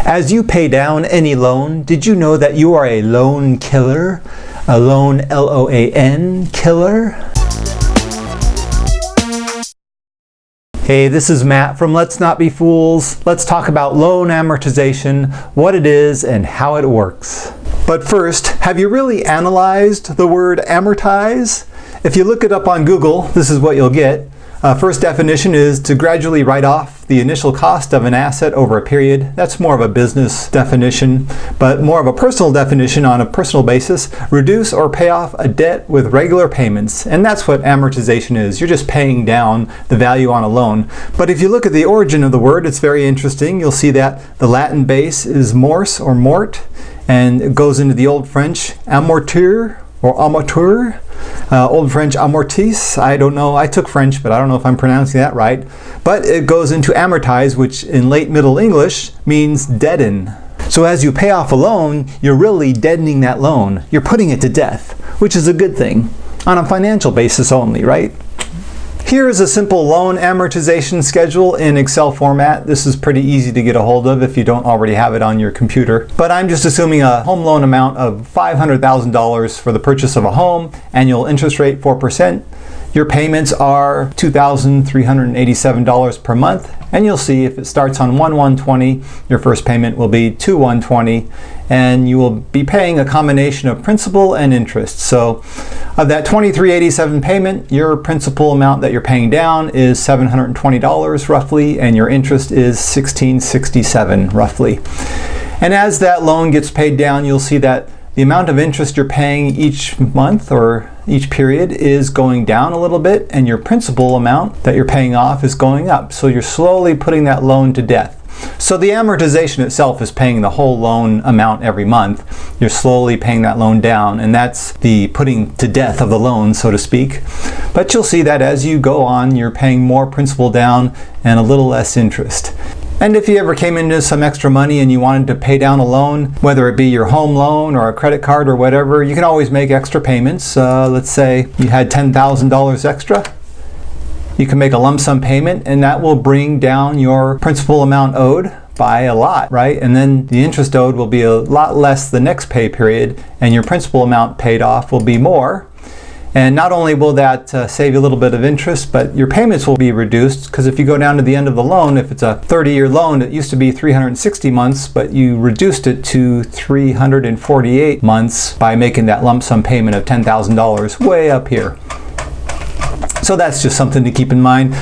As you pay down any loan, did you know that you are a loan killer? A loan, L-O-A-N, killer? Hey, this is Matt from Let's Not Be Fools. Let's talk about loan amortization, what it is, and how it works. But first, have you really analyzed the word amortize? If you look it up on Google, this is what you'll get. First definition is to gradually write off the initial cost of an asset over a period. That's more of a business definition, but more of a personal definition on a personal basis. Reduce or pay off a debt with regular payments. And that's what amortization is. You're just paying down the value on a loan. But if you look at the origin of the word, it's very interesting. You'll see that the Latin base is mors or mort, and it goes into the Old French amortir or amateur. Old French amortis, I don't know, I took French, but I don't know if I'm pronouncing that right. But it goes into amortize, which in late Middle English means deaden. So as you pay off a loan, you're really deadening that loan. You're putting it to death, which is a good thing, on a financial basis only, right? Here is a simple loan amortization schedule in Excel format. This is pretty easy to get a hold of if you don't already have it on your computer. But I'm just assuming a home loan amount of $500,000 for the purchase of a home, annual interest rate 4%. Your payments are $2,387 per month, and you'll see if it starts on 1/1/20, your first payment will be 2/1/20, and you will be paying a combination of principal and interest. So of that $2,387 payment, your principal amount that you're paying down is $720 roughly, and your interest is $1,667 roughly. And as that loan gets paid down, you'll see that the amount of interest you're paying each month or each period is going down a little bit, and your principal amount that you're paying off is going up. So you're slowly putting that loan to death. So the amortization itself is paying the whole loan amount every month. You're slowly paying that loan down, and that's the putting to death of the loan, so to speak. But you'll see that as you go on, you're paying more principal down and a little less interest. And if you ever came into some extra money and you wanted to pay down a loan, whether it be your home loan or a credit card or whatever, you can always make extra payments. Let's say you had $10,000 extra. You can make a lump sum payment, and that will bring down your principal amount owed by a lot, right? And then the interest owed will be a lot less the next pay period, and your principal amount paid off will be more. And not only will that save you a little bit of interest, but your payments will be reduced, because if you go down to the end of the loan, if it's a 30-year loan, it used to be 360 months, but you reduced it to 348 months by making that lump sum payment of $10,000 way up here. So that's just something to keep in mind.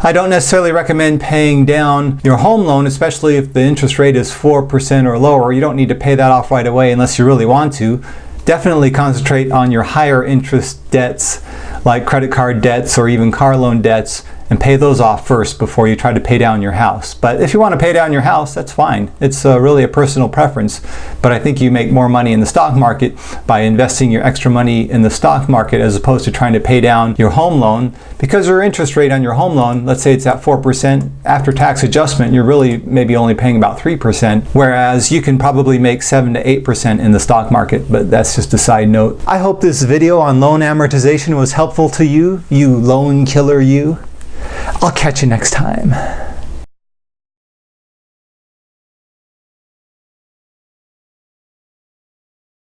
I don't necessarily recommend paying down your home loan, especially if the interest rate is 4% or lower. You don't need to pay that off right away unless you really want to. Definitely concentrate on your higher interest debts, like credit card debts or even car loan debts, and pay those off first before you try to pay down your house. But if you want to pay down your house, that's fine. It's really a personal preference. But I think you make more money in the stock market by investing your extra money in the stock market as opposed to trying to pay down your home loan, because your interest rate on your home loan, let's say it's at 4%, after tax adjustment, you're really maybe only paying about 3%, whereas you can probably make 7 to 8% in the stock market, but that's just a side note. I hope this video on loan amortization was helpful to you, you loan killer you. I'll catch you next time.